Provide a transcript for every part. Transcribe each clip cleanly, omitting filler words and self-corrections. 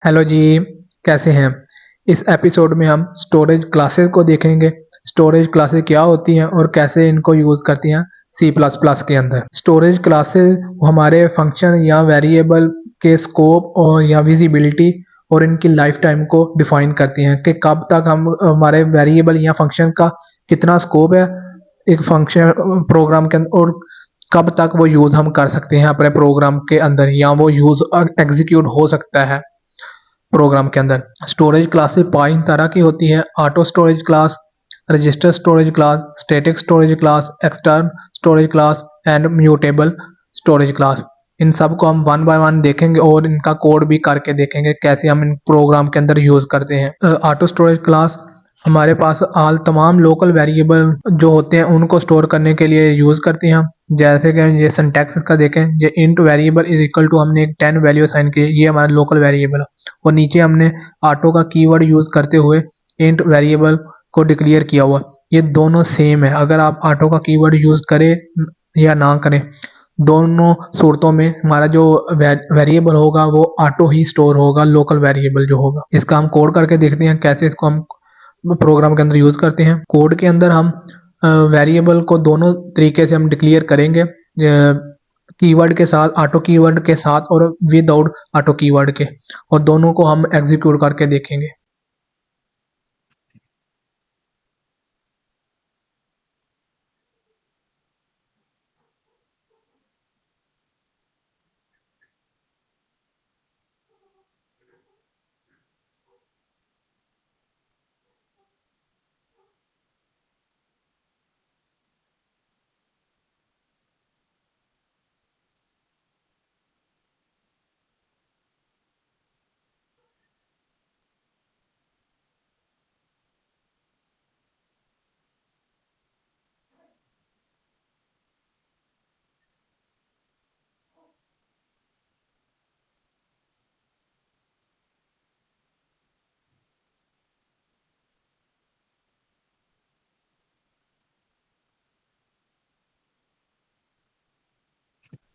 Hello जी, कैसे हैं। इस एपिसोड में हम स्टोरेज क्लासेस को देखेंगे। स्टोरेज क्लासेस क्या होती हैं और कैसे इनको यूज़ करती हैं सी प्लस प्लस के अंदर। स्टोरेज क्लासेस हमारे फंक्शन या वेरिएबल के स्कोप और या विजिबिलिटी और इनकी लाइफ टाइम को डिफाइन करती हैं कि कब तक हम हमारे वेरिएबल या फंक्शन का कितना स्कोप है एक फंक्शन प्रोग्राम के अंदर और कब तक वो यूज़ हम कर सकते हैं अपने प्रोग्राम के अंदर या वो यूज़ एग्जीक्यूट हो सकता है प्रोग्राम के अंदर। स्टोरेज क्लासेस 5 तरह की होती है। Auto storage class, register storage class, static storage class, extern storage class and mutable storage class. इन सब को हम वन बाय वन देखेंगे और इनका कोड भी करके देखेंगे कैसे हम इन प्रोग्राम के अंदर यूज करते हैं। ऑटो स्टोरेज क्लास हमारे पास आल तमाम लोकल वेरिएबल जो होते हैं उनको स्टोर करने के लिए यूज करते हैं। जैसे कि ये सिंटैक्स का देखें, ये int variable is equal to हमने एक 10 वैल्यू असाइन की, ये हमारा लोकल वेरिएबल है। और नीचे हमने ऑटो का कीवर्ड यूज करते हुए इंट वेरिएबल को डिक्लेयर किया हुआ। ये दोनों सेम है, अगर आप ऑटो का कीवर्ड यूज करें या ना करें, दोनों सूरतों में हमारा जो वेरिएबल होगा वो ऑटो ही स्टोर होगा, लोकल वेरिएबल जो होगा। इसका हम कोड करके देखते हैं कैसे इसको हम प्रोग्राम के अंदर यूज करते हैं। कोड के अंदर हम वेरिएबल को दोनों तरीके से हम डिक्लेयर करेंगे, कीवर्ड के साथ, ऑटो कीवर्ड के साथ और विदाउट ऑटो कीवर्ड के, और दोनों को हम एग्जीक्यूट करके देखेंगे।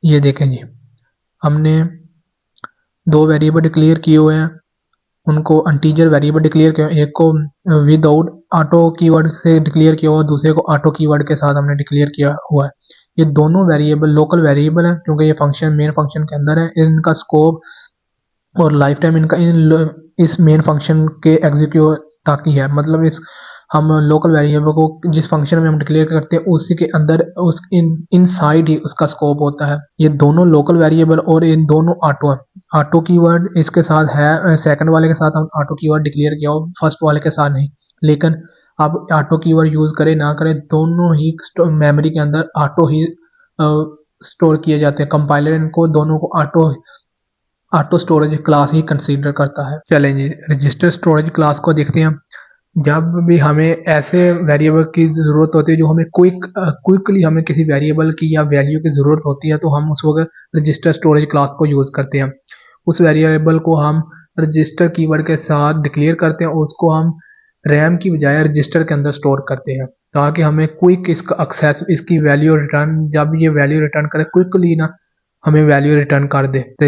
ये देखें जी, हमने दो वेरिएबल डिक्लेयर किए हुए हैं, उनको इंटीजर वेरिएबल डिक्लेयर किया, एक को विदाउट ऑटो कीवर्ड से डिक्लेयर किया हुआ, दूसरे को ऑटो कीवर्ड के साथ हमने डिक्लेयर किया हुआ है। ये दोनों वेरिएबल लोकल वेरिएबल है क्योंकि ये फंक्शन मेन फंक्शन के अंदर है। इनका स्कोप और लाइफ टाइम इनका इस मेन फंक्शन के एग्जीक्यूट तक ही है। मतलब इस हम लोकल वेरिएबल को जिस फंक्शन में हम डिक्लेयर करते हैं उसी के अंदर उस इनसाइड ही उसका स्कोप होता है। ये दोनों लोकल वेरिएबल और इन दोनों ऑटो है। ऑटो कीवर्ड इसके साथ है, सेकंड वाले के साथ हम ऑटो कीवर्ड डिक्लेयर किया हो, फर्स्ट वाले के साथ नहीं। लेकिन आप ऑटो कीवर्ड यूज करें ना करें, दोनों ही मेमोरी के अंदर ऑटो ही स्टोर किए जाते हैं। कंपाइलर इनको दोनों को ऑटो ऑटो स्टोरेज क्लास ही कंसीडर करता है। चलें जी, रजिस्टर स्टोरेज क्लास को देखते हैं। जब भी हमें ऐसे वेरिएबल की ज़रूरत होती है जो हमें क्विकली हमें किसी वेरिएबल की या वैल्यू की ज़रूरत होती है, तो हम उस वक्त रजिस्टर स्टोरेज क्लास को यूज़ करते हैं। उस वेरिएबल को हम रजिस्टर कीवर्ड के साथ डिक्लेयर करते हैं और उसको हम रैम की बजाय रजिस्टर के अंदर स्टोर करते हैं, ताकि हमें क्विक इसका एक्सेस, इसकी वैल्यू रिटर्न, जब ये वैल्यू रिटर्न करे क्विकली ना हमें वैल्यू रिटर्न कर दे। तो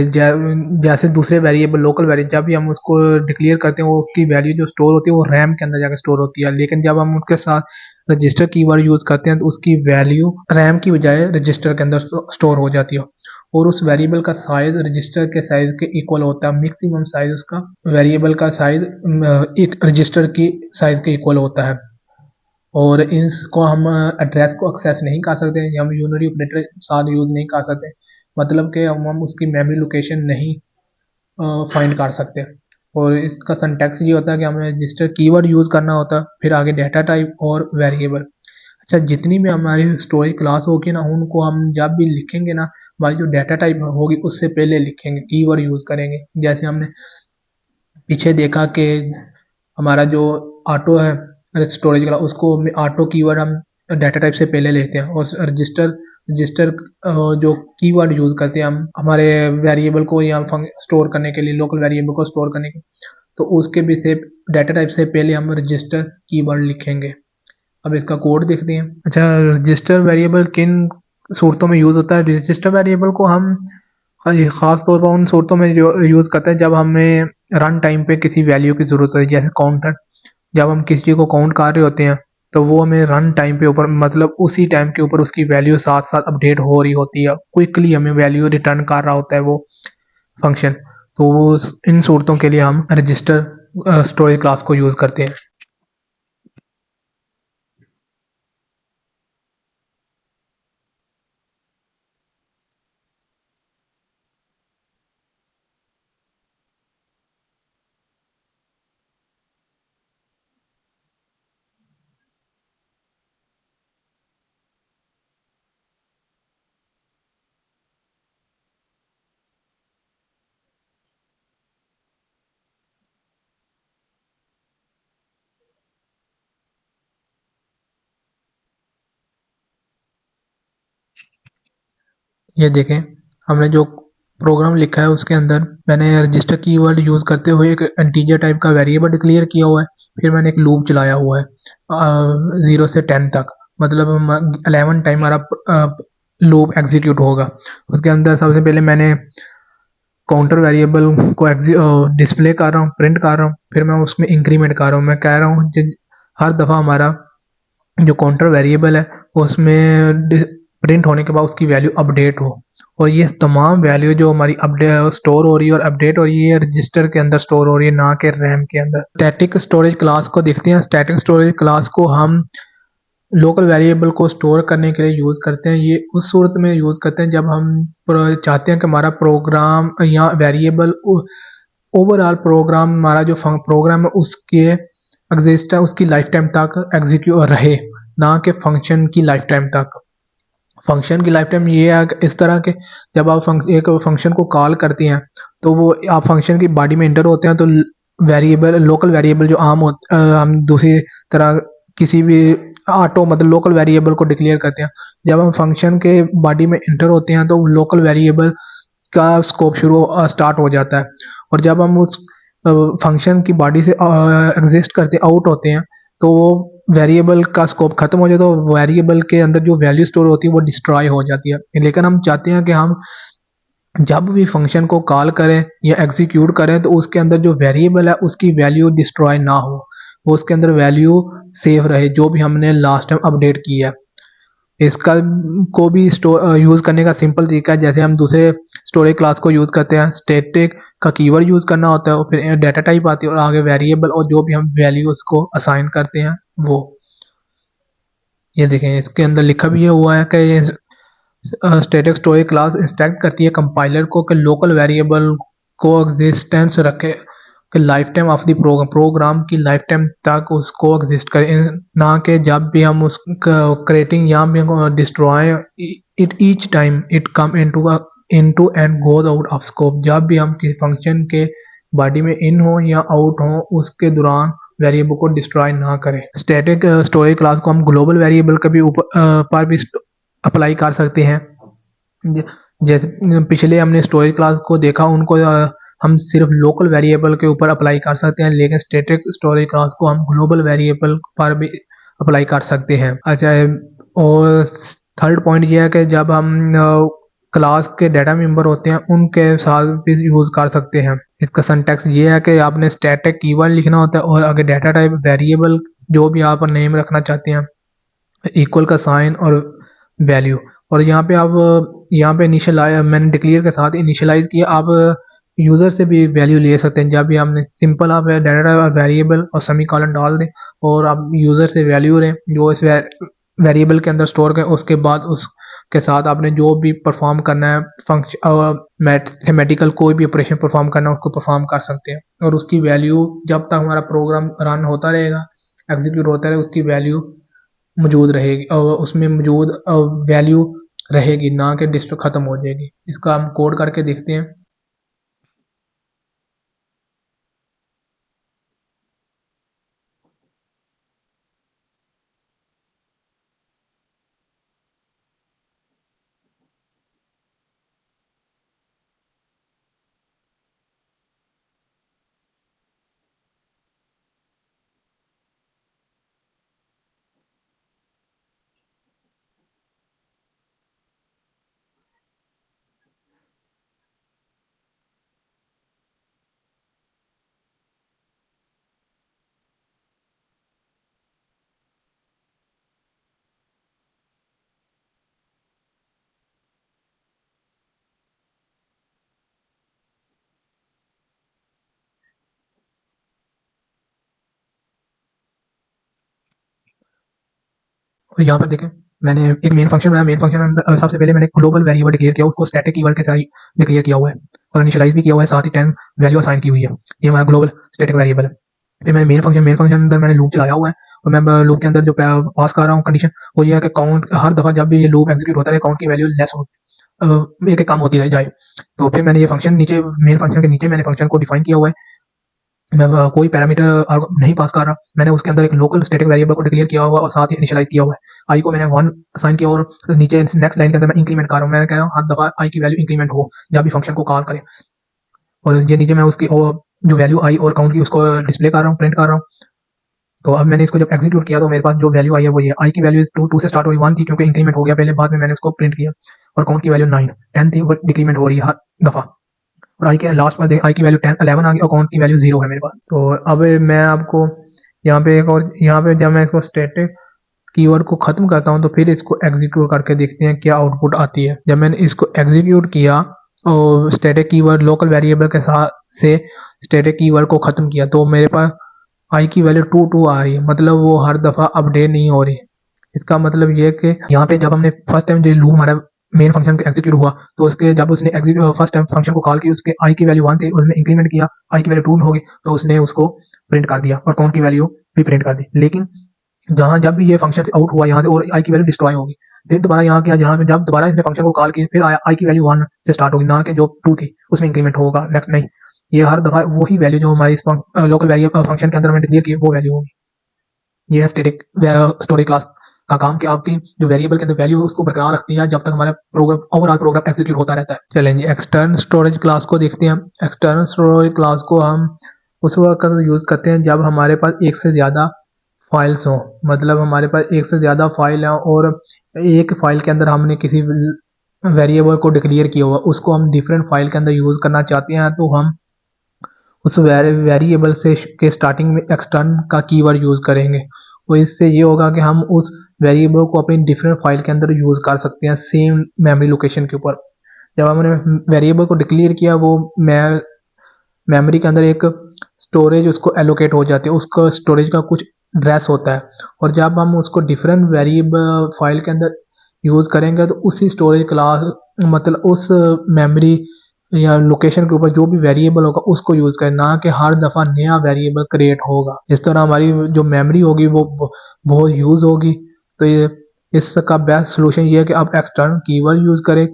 जैसे दूसरे वेरिएबल लोकल वेरिएबल जब भी हम उसको डिक्लेयर करते हैं वो उसकी वैल्यू जो स्टोर होती है वो रैम के अंदर जाकर स्टोर होती है। लेकिन जब हम उसके साथ रजिस्टर कीवर्ड यूज करते हैं तो उसकी वैल्यू रैम की बजाय रजिस्टर के अंदर स्टोर हो जाती है और उस वेरिएबल का साइज रजिस्टर के साइज के इक्वल होता है। मैक्सिमम साइज उसका वेरिएबल का साइज एक रजिस्टर की साइज के इक्वल होता है। और इसको हम एड्रेस को एक्सेस नहीं कर सकते, हम यूनरी ऑपरेटर साथ यूज़ नहीं कर सकते, मतलब कि हम उसकी मेमोरी लोकेशन नहीं फाइंड कर सकते। और इसका सिंटैक्स ये होता है कि हमें रजिस्टर कीवर्ड यूज़ करना होता है, फिर आगे डाटा टाइप और वेरिएबल। अच्छा, जितनी भी हमारी स्टोरेज क्लास होगी ना, उनको हम जब भी लिखेंगे ना, हमारी जो डाटा टाइप होगी उससे पहले लिखेंगे, कीवर्ड यूज़ करेंगे। जैसे हमने पीछे देखा कि हमारा जो ऑटो है स्टोरेज का, उसको ऑटो कीवर्ड हम डाटा टाइप से पहले लेते हैं और रजिस्टर रजिस्टर जो कीवर्ड यूज़ करते हैं हम हमारे वेरिएबल को या स्टोर करने के लिए, लोकल वेरिएबल को स्टोर करने के, तो उसके भी से डाटा टाइप से पहले हम रजिस्टर कीवर्ड लिखेंगे। अब इसका कोड देखते हैं। अच्छा, रजिस्टर वेरिएबल किन सूरतों में यूज़ होता है। रजिस्टर वेरिएबल को हम ख़ास तौर पर उन सूरतों में जो यूज़ करते हैं जब हमें रन टाइम पे किसी वैल्यू की ज़रूरत होती है, जैसे काउंटर। जब हम किसी चीज़ को काउंट कर रहे होते हैं तो वो हमें रन टाइम पे ऊपर मतलब उसी टाइम के ऊपर उसकी वैल्यू साथ साथ अपडेट हो रही होती है, क्विकली हमें वैल्यू रिटर्न कर रहा होता है वो फंक्शन। तो वो इन सूरतों के लिए हम रजिस्टर स्टोरेज क्लास को यूज़ करते हैं। ये देखें, हमने जो प्रोग्राम लिखा है उसके अंदर मैंने रजिस्टर कीवर्ड यूज़ करते हुए एक इंटीजर टाइप का वेरिएबल डिक्लेयर किया हुआ है। फिर मैंने एक लूप चलाया हुआ है 0 से 10 तक, मतलब 11 टाइम हमारा लूप एग्जीक्यूट होगा। उसके अंदर सबसे पहले मैंने काउंटर वेरिएबल को डिस्प्ले कर रहा हूँ, प्रिंट कर रहा हूँ, फिर मैं उसमें इंक्रीमेंट कर रहा हूँ। मैं कह रहा हूँ हर दफ़ा हमारा जो काउंटर वेरिएबल है उसमें प्रिंट होने के बाद उसकी वैल्यू अपडेट हो, और ये तमाम वैल्यू जो हमारी अपडेट स्टोर हो रही है और अपडेट हो रही है रजिस्टर के अंदर स्टोर हो रही है, ना कि रैम के अंदर। स्टैटिक स्टोरेज क्लास को देखते हैं। स्टैटिक स्टोरेज क्लास को हम लोकल वेरिएबल को स्टोर करने के लिए यूज़ करते हैं। ये उस सूरत में यूज़ करते हैं जब हम चाहते हैं कि हमारा प्रोग्राम या वेरिएबल ओवरऑल प्रोग्राम, हमारा जो प्रोग्राम है उसके एग्जिस्ट है उसकी लाइफ टाइम तक एग्जीक्यूट रहे, ना कि फंक्शन की लाइफ टाइम तक। फंक्शन की लाइफ टाइम ये है कि इस तरह के जब आप एक फंक्शन को कॉल करते हैं तो वो आप फंक्शन की बॉडी में इंटर होते हैं तो वेरिएबल लोकल वेरिएबल जो हम दूसरी तरह किसी भी ऑटो मतलब लोकल वेरिएबल को डिक्लेयर करते हैं। जब हम फंक्शन के बॉडी में इंटर होते हैं तो लोकल वेरिएबल का स्कोप स्टार्ट हो जाता है, और जब हम उस फंक्शन की बॉडी से एग्जिस्ट करते आउट होते हैं तो वो वेरिएबल का स्कोप खत्म हो जाता है, तो वेरिएबल के अंदर जो वैल्यू स्टोर होती है वो डिस्ट्रॉय हो जाती है। लेकिन हम चाहते हैं कि हम जब भी फंक्शन को कॉल करें या एग्जीक्यूट करें तो उसके अंदर जो वेरिएबल है उसकी वैल्यू डिस्ट्रॉय ना हो, वो उसके अंदर वैल्यू सेव रहे जो भी हमने लास्ट टाइम अपडेट की है। इसका को भी यूज़ करने का सिंपल तरीका है, जैसे हम दूसरे स्टोरेज क्लास को यूज़ करते हैं। स्टैटिक का कीवर्ड यूज़ करना होता है और फिर डाटा टाइप आती है और आगे वेरिएबल और जो भी हम वैल्यू उसको असाइन करते हैं वो। ये देखें, इसके अंदर लिखा भी ये हुआ है कि स्टैटिक स्टोरेज क्लास इंस्ट्रक्ट करती है कंपाइलर को कि लोकल वेरिएबल को एग्जिस्टेंस रखे कि life time of the program की लाइफ टाइम तक उसको एग्जिस्ट करे, ना कि जब भी हम उस क्रिएटिंग या भी destroy it each time it come into and goes out of scope. जब भी हम किसी फंक्शन के बॉडी में इन हो या आउट हो उसके दौरान वेरिएबल को डिस्ट्रॉय ना करें। स्टैटिक स्टोरेज क्लास को हम ग्लोबल वेरिएबल के भी ऊपर पर भी अप्लाई कर सकते हैं। जैसे पिछले हमने स्टोरेज क्लास को देखा, उनको हम सिर्फ लोकल वेरिएबल के ऊपर अप्लाई कर सकते हैं, लेकिन स्टैटिक स्टोरेज क्लास को हम ग्लोबल वेरिएबल पर भी अप्लाई कर सकते हैं। अच्छा, और थर्ड पॉइंट ये है कि जब हम क्लास के डाटा मेंबर होते हैं उनके साथ भी यूज़ कर सकते हैं। इसका सिंटैक्स ये है कि आपने स्टैटिक कीवर्ड लिखना होता है और आगे डाटा टाइप वेरिएबल जो भी आप नेम रखना चाहते हैं, इक्वल का साइन और वैल्यू। और यहाँ पे इनिशियलाइज मैंने डिक्लेयर के साथ इनिशियलाइज किया। आप यूज़र से भी वैल्यू ले सकते हैं, जब भी हमने सिंपल आप डाटा वेरिएबल और सेमी कॉलन डाल दें और आप यूज़र से वैल्यू लें जो इस वेरिएबल के अंदर स्टोर करें। उसके बाद उसके साथ आपने जो भी परफॉर्म करना है फंक्शन मैथमेटिकल कोई भी ऑपरेशन परफॉर्म करना है उसको परफॉर्म कर सकते हैं, और उसकी वैल्यू जब तक हमारा प्रोग्राम रन होता रहेगा एग्जीक्यूट होता रहेगा उसकी वैल्यू मौजूद रहेगी और उसमें मौजूद वैल्यू रहेगी, ना कि डिस्क खत्म हो जाएगी। इसका हम कोड करके देखते हैं। और यहाँ पर देखें मैंने एक मेन फंक्शन बनाया। मेन फंक्शन अंदर सबसे पहले मैंने ग्लोबल वेरिएबल डिक्लेयर किया, उसको स्टैटिक कीवर्ड के साथ डिक्लेयर किया हुआ है और इनिशियलाइज भी किया हुआ है, साथ ही 10 वैल्यू असाइन की हुई है। ये हमारा ग्लोबल स्टैटिक वेरिएबल है। फिर मैंने मेन फंक्शन अंदर मैंने लूप चलाया हुआ है और मैं लूप के अंदर जो पास कर रहा हूँ कंडीशन वो ये है कि काउंट हर दफा जब भी ये लूप एग्जीक्यूट होता है काउंट की वैल्यू लेस हो एक एक कम होती रह जाए। तो फिर मैंने ये फंक्शन नीचे मेन फंक्शन के नीचे मैंने फंक्शन को डिफाइन किया हुआ है। मैं कोई पैरामीटर नहीं पास कर रहा, मैंने उसके अंदर एक लोकल स्टैटिक वेरिएबल को डिक्लेयर किया हुआ और साथ ही इनिशियलाइज किया हुआ है। आई को मैंने 1 असाइन किया और नीचे नेक्स्ट लाइन के अंदर मैं इंक्रीमेंट कर रहा हूँ। मैं कह रहा हूँ हर दफा आई की वैल्यू इंक्रीमेंट हो जब भी फंक्शन को कॉल करे। और ये नीचे मैं उसकी जो वैल्यू आई और काउंट की उसको डिस्प्ले कर रहा हूँ, प्रिंट कर रहा हूँ। तो अब मैंने इसको जब एग्जीक्यूट किया तो मेरे पास जो वैल्यू आई है वो ये आई की वैल्यू 2 से स्टार्ट हो रही 1 थी क्योंकि इंक्रीमेंट हो गया पहले, बाद में मैंने उसको प्रिंट किया। और काउंट की वैल्यू 9 10 थी, वो डिक्रीमेंट हो रही है हर दफा। और आई के लास्ट पर आई की वैल्यू 10 11 आ गई और काउंट की वैल्यू 0 है मेरे पास। तो अब मैं आपको यहाँ पे एक और यहाँ पे जब मैं इसको स्टैटिक कीवर्ड को खत्म करता हूँ तो फिर इसको एग्जीक्यूट करके देखते हैं क्या आउटपुट आती है। जब मैंने इसको एग्जीक्यूट किया और स्टैटिक कीवर्ड लोकल वेरिएबल के साथ से स्टैटिक कीवर्ड को खत्म किया तो मेरे पास आई की वैल्यू 2 आ रही है, मतलब वो हर दफा अपडेट नहीं हो रही। इसका मतलब ये है कि यहाँ पे जब हमने फर्स्ट टाइम जो लूप हमारा मेन फंक्शन एग्जीक्यूट हुआ तो उसके जब उसने फर्स्ट टाइम फंक्शन को कॉल की उसके आई की वैल्यू 1 थी, उसमें इंक्रीमेंट किया आई की वैल्यू 2 हो गई तो उसने उसको प्रिंट कर दिया और काउंट की वैल्यू भी प्रिंट कर दी। लेकिन जहाँ जब भी ये फंक्शन आउट हुआ यहाँ से और आई की वैल्यू डिस्ट्रॉय होगी, फिर दोबारा यहाँ क्या जहाँ पे जब दोबारा इसने फंक्शन को कॉल की फिर आई की वैल्यू 1 से स्टार्ट होगी, ना कि जो 2 थी उसमें इंक्रीमेंट होगा नेक्स्ट नहीं। ये हर दफा वही वैल्यू जो हमारी लोकल वैल्यू फंक्शन के अंदर हमने डिक्लेयर की वो वैल्यू होगी। ये है स्टैटिक स्टोरेज क्लास का काम कि आपकी जो वेरिएबल के अंदर वैल्यू उसको बरकरार रखती है जब तक हमारा प्रोग्राम ओवरऑल प्रोग्राम एग्जीक्यूट होता रहता है। चलेंगे एक्सटर्नल स्टोरेज क्लास को देखते हैं। एक्सटर्नल स्टोरेज क्लास को हम उस वक्त यूज करते हैं जब हमारे पास एक से ज्यादा फाइल्स हो, मतलब हमारे पास एक से ज़्यादा फाइल है और एक फाइल के अंदर हमने किसी वेरिएबल को डिक्लेयर किया हुआ उसको हम डिफरेंट फाइल के अंदर यूज़ करना चाहते हैं तो हम उस वेरिएबल से के स्टार्टिंग में एक्सटर्न का कीवर्ड यूज़ करेंगे और इससे ये होगा कि हम उस वेरिएबल को अपनी डिफरेंट फाइल के अंदर यूज़ कर सकते हैं सेम मेमोरी लोकेशन के ऊपर। जब हमने वेरिएबल को डिक्लेयर किया वो मेमोरी के अंदर एक स्टोरेज उसको एलोकेट हो जाती है, उसका स्टोरेज का कुछ ड्रेस होता है और जब हम उसको डिफरेंट वेरिएबल फाइल के अंदर यूज़ करेंगे तो उसी स्टोरेज क्लास मतलब उस मेमोरी या लोकेशन के ऊपर जो भी वेरिएबल होगा उसको यूज़ करें, ना कि हर दफ़ा नया वेरिएबल क्रिएट होगा। इस तरह हमारी जो मेमोरी होगी वो बहुत यूज़ होगी। तो ये इसका बेस्ट सोल्यूशन ये है कि आप एक्सटर्नल कीवर्ड यूज़ करें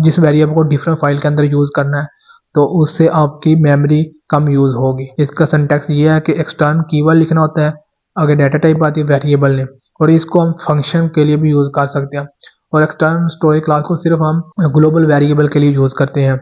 जिस वेरिएबल को डिफरेंट फाइल के अंदर यूज़ करना है तो उससे आपकी मेमोरी कम यूज़ होगी। इसका सिंटैक्स ये है कि एक्सटर्नल कीवर्ड लिखना होता है, आगे डाटा टाइप आती है वेरिएबल नेम और इसको हम फंक्शन के लिए भी यूज़ कर सकते हैं। और एक्सटर्नल स्टोरेज क्लास को सिर्फ हम ग्लोबल वेरिएबल के लिए यूज़ करते हैं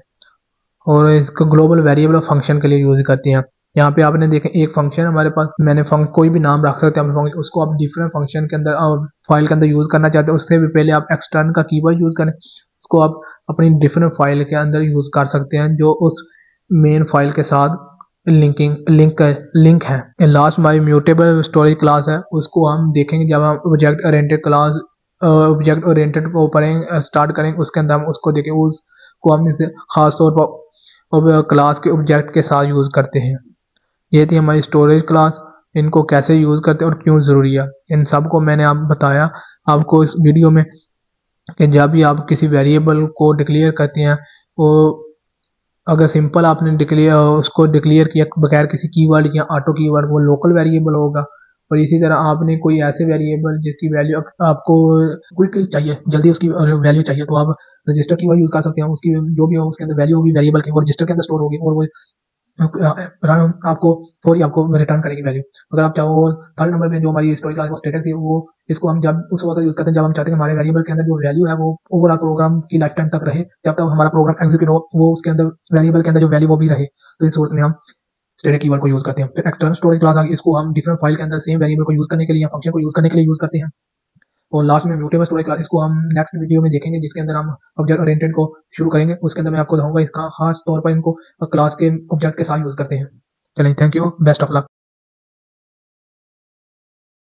और इसको ग्लोबल वेरिएबल फंक्शन के लिए यूज़ करते हैं। यहाँ पे आपने देखें एक फंक्शन हमारे पास, मैंने कोई भी नाम रख सकते हैं फंक्शन, उसको आप डिफरेंट फंक्शन के अंदर फाइल के अंदर यूज़ करना चाहते हैं उससे भी पहले आप एक्सटर्नल का कीवर्ड यूज़ करें, उसको आप अपनी डिफरेंट फाइल के अंदर यूज़ कर सकते हैं जो उस मेन फाइल के साथ लिंक है। लास्ट हमारी म्यूटेबल स्टोरेज क्लास है, उसको हम देखेंगे जब हम object oriented class object oriented को पढ़ेंगे स्टार्ट करेंगे उसके अंदर हम उसको देखेंगे उसको हम इसे खास तौर पर क्लास के ऑब्जेक्ट के साथ यूज़ करते हैं। ये थी हमारी स्टोरेज क्लास, इनको कैसे यूज़ करते हैं और क्यों ज़रूरी है, इन सब को मैंने आप बताया आपको इस वीडियो में कि जब भी आप किसी वेरिएबल को डिक्लेयर करते हैं वो अगर सिंपल आपने उसको डिक्लेयर किया बगैर किसी कीवर्ड या ऑटो कीवर्ड वो लोकल वेरिएबल होगा। और इसी तरह आपने कोई ऐसे वेरिएबल जिसकी वैल्यू आपको क्विकली चाहिए, जल्दी उसकी वैल्यू चाहिए तो आप रजिस्टर कीवर्ड यूज़ कर सकते हैं। उसकी जो भी हो उसके अंदर वैल्यू होगी वेरिएबल की वो रजिस्टर के अंदर स्टोर होगी और वो आपको फौरी आपको रिटर्न करेगी वैल्यू। अगर आप चाहो थर्ड नंबर पे जो हमारी स्टोरेज क्लास स्टेटस थी वो इसको हम जब उस वक्त यूज़ करते हैं जब हम चाहते हैं हमारे वेरिएबल के अंदर जो वैल्यू है वो ओवरऑल प्रोग्राम की लाइफ टाइम तक रहे, जब तक हमारा प्रोग्राम एग्जीक्यूट हो वो उसके अंदर वेरिएबल के अंदर जो वैल्यू वो भी रहे। तो इस सूरत में हम स्टैटिक कीवर्ड को यूज़ करते हैं। फिर एक्सटर्नल स्टोरेज क्लास आ गई, इसको हम डिफरेंट फाइल के अंदर सेम वेरिएबल को यूज़ करने के लिए या फंक्शन को यूज़ करने के लिए यूज़ करते हैं। और लास्ट में म्यूटेबल स्टोरेज क्लास, इसको हम नेक्स्ट वीडियो में देखेंगे जिसके अंदर हम ऑब्जेक्ट ओरिएंटेड को शुरू करेंगे, उसके अंदर मैं आपको बताऊंगा इसका खास तौर पर इनको क्लास के ऑब्जेक्ट के साथ यूज़ करते हैं। चलिए thank you, best of luck.